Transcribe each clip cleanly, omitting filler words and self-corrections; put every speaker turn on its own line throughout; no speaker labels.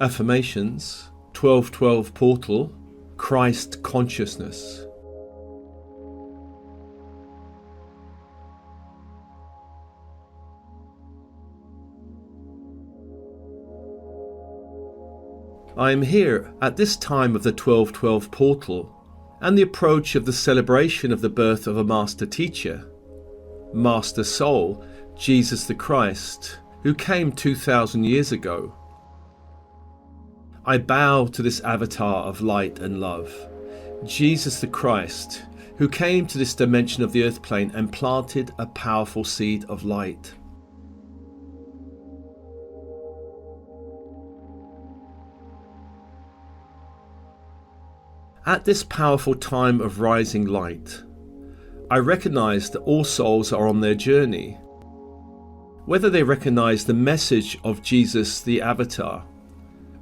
Affirmations, 1212 Portal, Christ Consciousness. I am here at this time of the 1212 Portal and the approach of the celebration of the birth of a Master Teacher, Master Soul, Jesus the Christ, who came 2,000 years ago. I bow to this avatar of light and love, Jesus the Christ, who came to this dimension of the earth plane and planted a powerful seed of light. At this powerful time of rising light, I recognize that all souls are on their journey. Whether they recognize the message of Jesus the Avatar,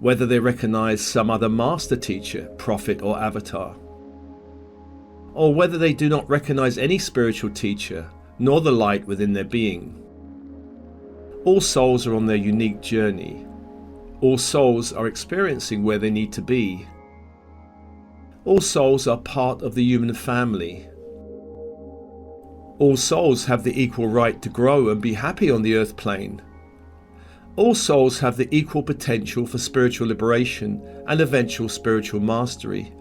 whether they recognize some other master teacher, prophet or avatar, or whether they do not recognize any spiritual teacher, nor the light within their being. All souls are on their unique journey. All souls are experiencing where they need to be. All souls are part of the human family. All souls have the equal right to grow and be happy on the earth plane. All souls have the equal potential for spiritual liberation and eventual spiritual mastery.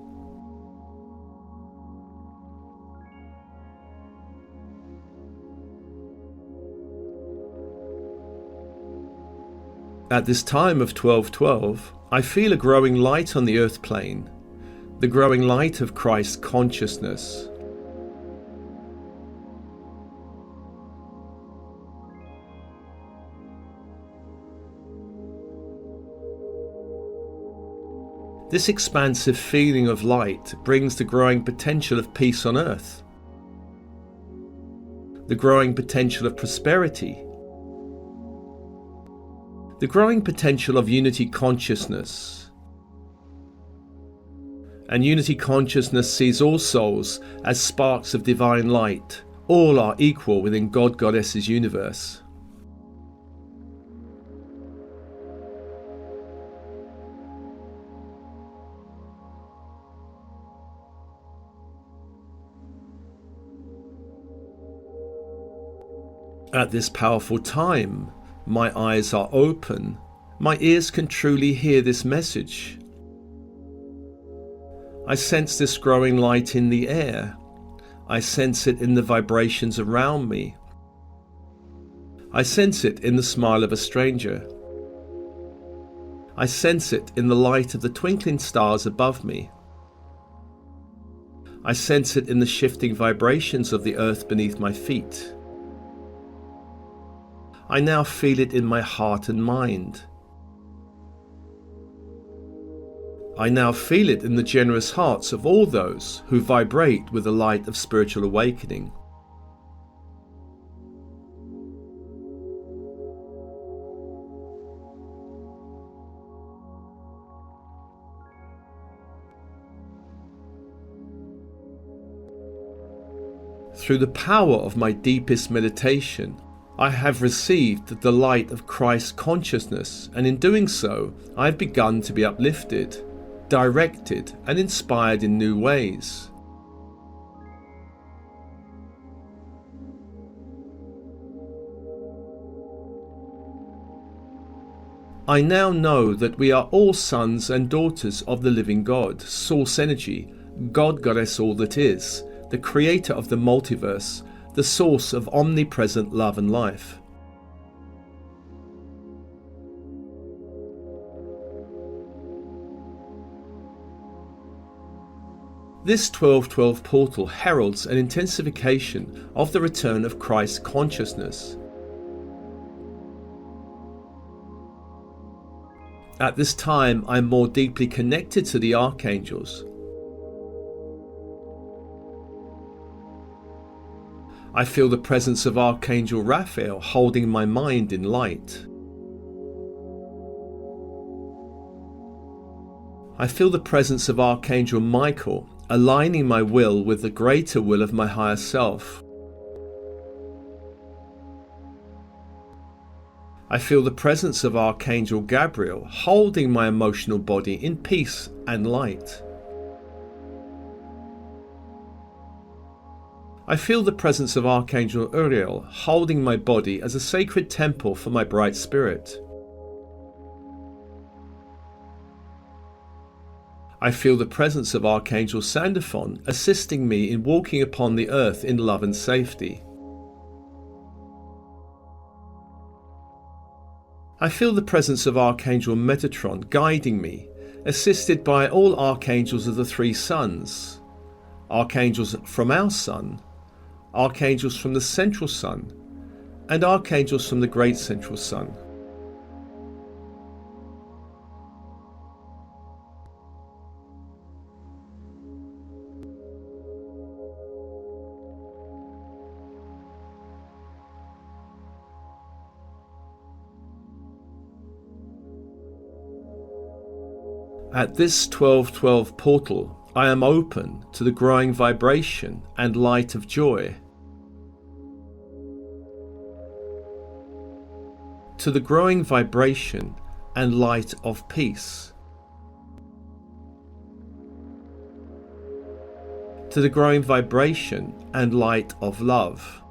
At this time of 1212, I feel a growing light on the earth plane, the growing light of Christ consciousness. This expansive feeling of light brings the growing potential of peace on earth, the growing potential of prosperity, the growing potential of unity consciousness. And unity consciousness sees all souls as sparks of divine light. All are equal within God-Goddess's universe. At this powerful time, my eyes are open. My ears can truly hear this message. I sense this growing light in the air. I sense it in the vibrations around me. I sense it in the smile of a stranger. I sense it in the light of the twinkling stars above me. I sense it in the shifting vibrations of the earth beneath my feet. I now feel it in my heart and mind. I now feel it in the generous hearts of all those who vibrate with the light of spiritual awakening. Through the power of my deepest meditation, I have received the light of Christ consciousness, and in doing so, I have begun to be uplifted, directed, and inspired in new ways. I now know that we are all sons and daughters of the living God, Source Energy, God Goddess all that is, the creator of the multiverse, the source of omnipresent love and life. This 1212 portal heralds an intensification of the return of Christ consciousness. At this time, I am more deeply connected to the archangels. I feel the presence of Archangel Raphael holding my mind in light. I feel the presence of Archangel Michael aligning my will with the greater will of my higher self. I feel the presence of Archangel Gabriel holding my emotional body in peace and light. I feel the presence of Archangel Uriel holding my body as a sacred temple for my bright spirit. I feel the presence of Archangel Sandalphon assisting me in walking upon the earth in love and safety. I feel the presence of Archangel Metatron guiding me, assisted by all archangels of the three suns, archangels from our sun, archangels from the central sun, and archangels from the great central sun. At this 1212 portal, I am open to the growing vibration and light of joy, to the growing vibration and light of peace, to the growing vibration and light of love,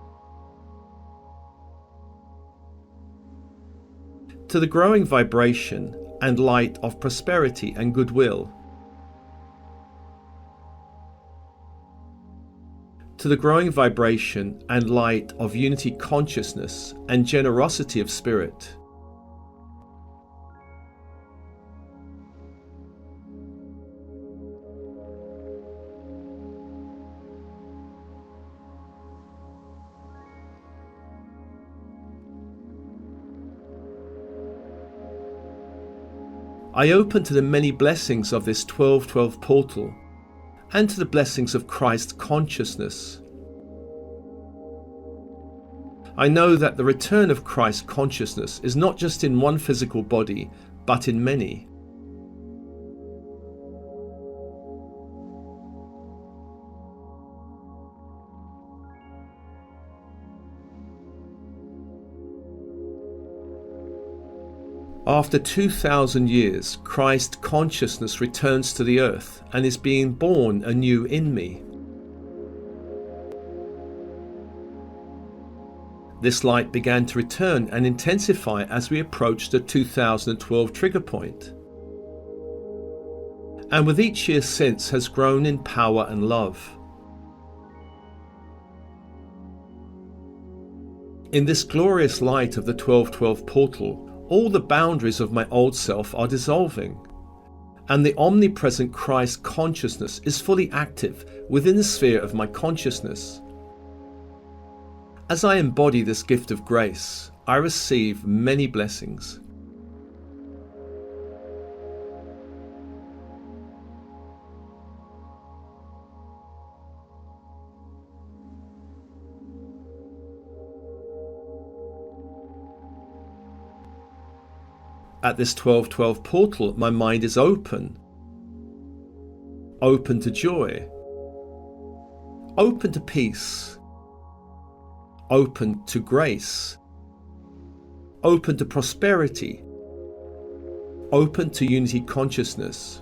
to the growing vibration and light of prosperity and goodwill, to the growing vibration and light of unity consciousness and generosity of spirit, I open to the many blessings of this 1212 portal and to the blessings of Christ consciousness. I know that the return of Christ consciousness is not just in one physical body, but in many. After 2,000 years, Christ consciousness returns to the earth and is being born anew in me. This light began to return and intensify as we approached the 2012 trigger point, and with each year since has grown in power and love. In this glorious light of the 1212 portal, all the boundaries of my old self are dissolving, and the omnipresent Christ consciousness is fully active within the sphere of my consciousness. As I embody this gift of grace, I receive many blessings. At this 1212 portal, my mind is open to joy, open to peace, open to grace, open to prosperity, open to unity consciousness.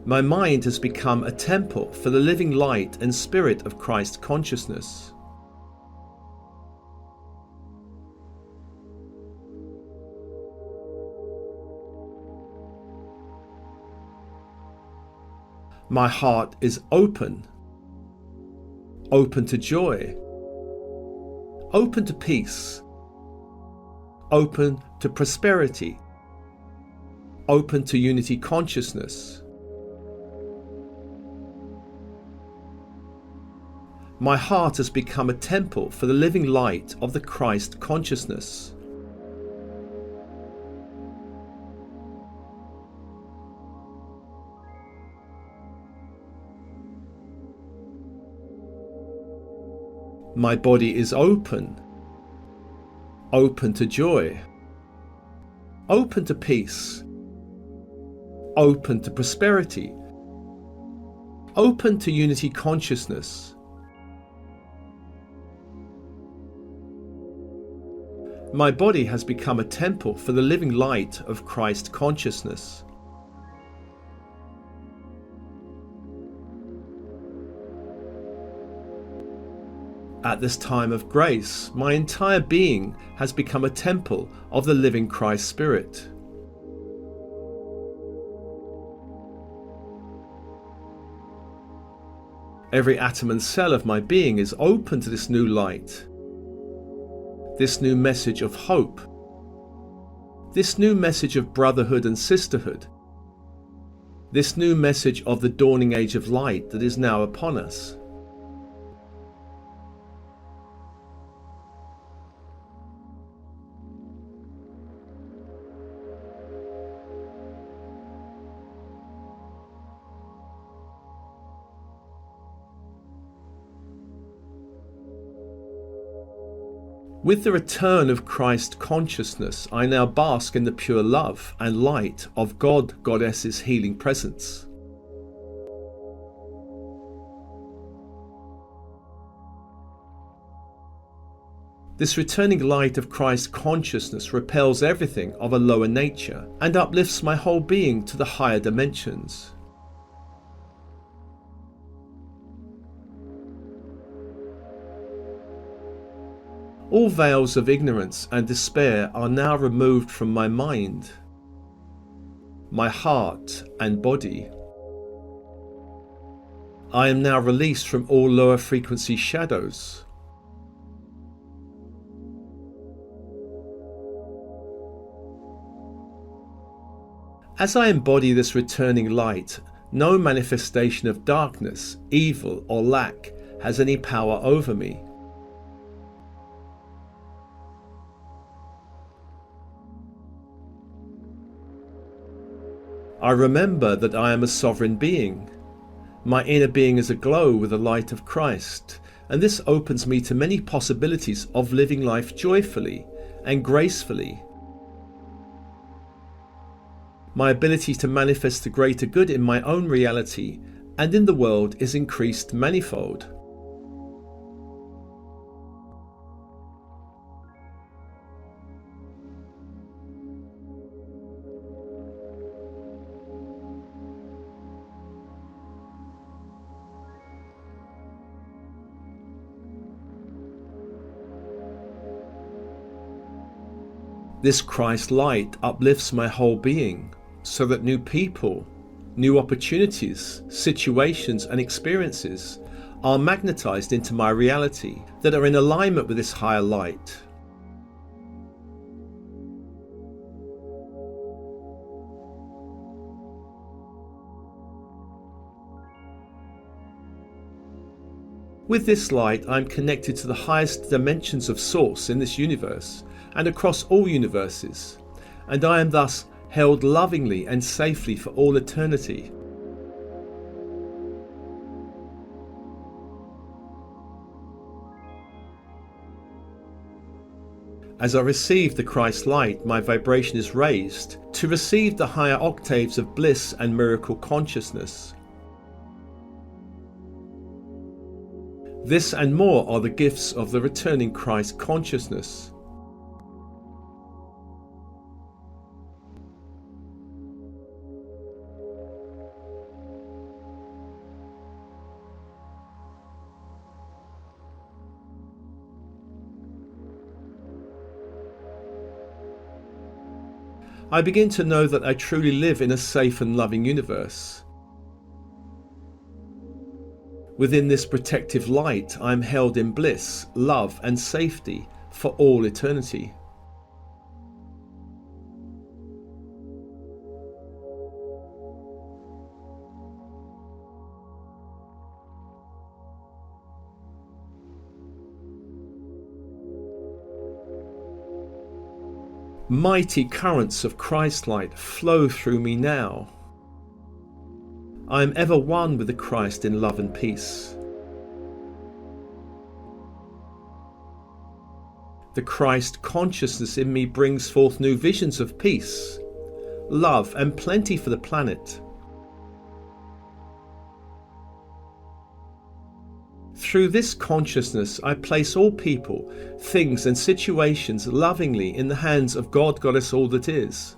My mind has become a temple for the living light and spirit of Christ consciousness. My heart is open to joy, open to peace, open to prosperity, open to unity consciousness. My heart has become a temple for the living light of the Christ consciousness. My body is open to joy, open to peace, open to prosperity, open to unity consciousness. My body has become a temple for the living light of Christ consciousness. At this time of grace, my entire being has become a temple of the living Christ Spirit. Every atom and cell of my being is open to this new light, this new message of hope, this new message of brotherhood and sisterhood, this new message of the dawning age of light that is now upon us. With the return of Christ consciousness, I now bask in the pure love and light of God, Goddess's healing presence. This returning light of Christ consciousness repels everything of a lower nature and uplifts my whole being to the higher dimensions. All veils of ignorance and despair are now removed from my mind, my heart and body. I am now released from all lower frequency shadows. As I embody this returning light, no manifestation of darkness, evil or lack has any power over me. I remember that I am a sovereign being. My inner being is aglow with the light of Christ, and this opens me to many possibilities of living life joyfully and gracefully. My ability to manifest the greater good in my own reality and in the world is increased manifold. This Christ light uplifts my whole being, so that new people, new opportunities, situations and experiences are magnetized into my reality that are in alignment with this higher light. With this light, I am connected to the highest dimensions of Source in this universe and across all universes, and I am thus held lovingly and safely for all eternity. As I receive the Christ light, my vibration is raised to receive the higher octaves of bliss and miracle consciousness. This and more are the gifts of the returning Christ consciousness. I begin to know that I truly live in a safe and loving universe. Within this protective light, I am held in bliss, love and safety for all eternity. Mighty currents of Christ light flow through me now. I am ever one with the Christ in love and peace. The Christ consciousness in me brings forth new visions of peace, love and plenty for the planet. Through this consciousness, I place all people, things and situations lovingly in the hands of God, Goddess, all that is.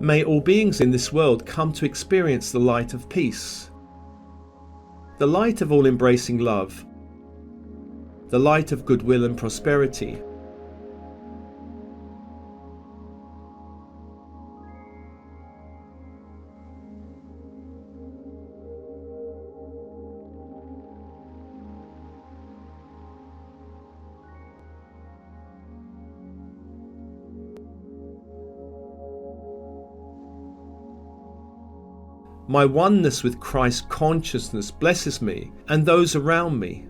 May all beings in this world come to experience the light of peace, the light of all embracing love, the light of goodwill and prosperity. My oneness with Christ consciousness blesses me and those around me.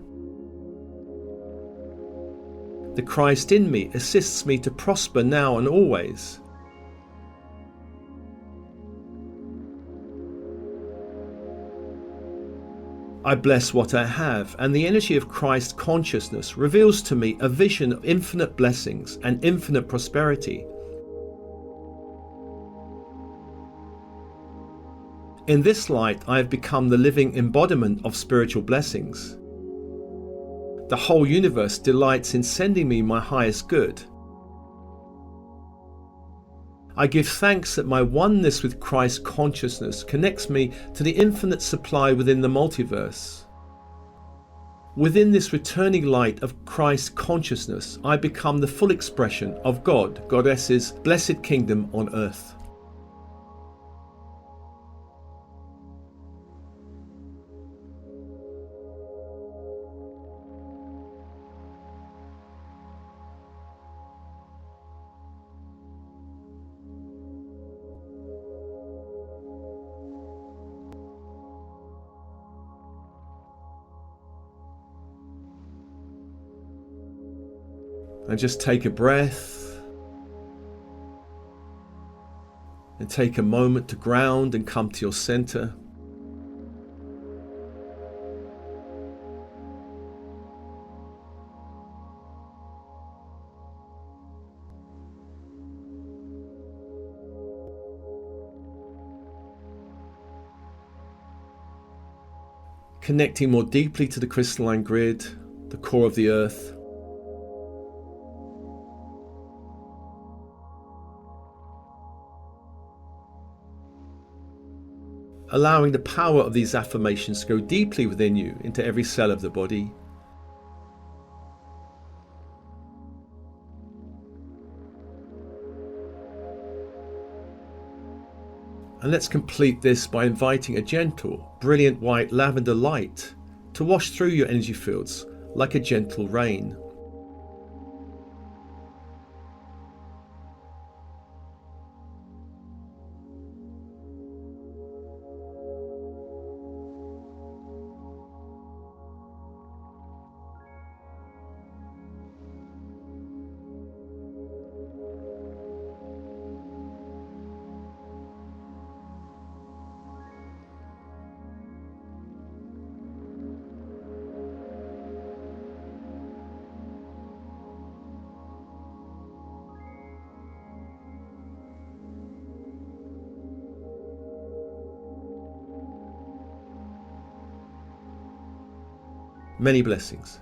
The Christ in me assists me to prosper now and always. I bless what I have, and the energy of Christ consciousness reveals to me a vision of infinite blessings and infinite prosperity. In this light, I have become the living embodiment of spiritual blessings. The whole universe delights in sending me my highest good. I give thanks that my oneness with Christ consciousness connects me to the infinite supply within the multiverse. Within this returning light of Christ consciousness, I become the full expression of God, Goddess's blessed kingdom on earth. And just take a breath and take a moment to ground and come to your center. Connecting more deeply to the crystalline grid, the core of the earth. Allowing the power of these affirmations to go deeply within you into every cell of the body. And let's complete this by inviting a gentle, brilliant white lavender light to wash through your energy fields like a gentle rain. Many blessings.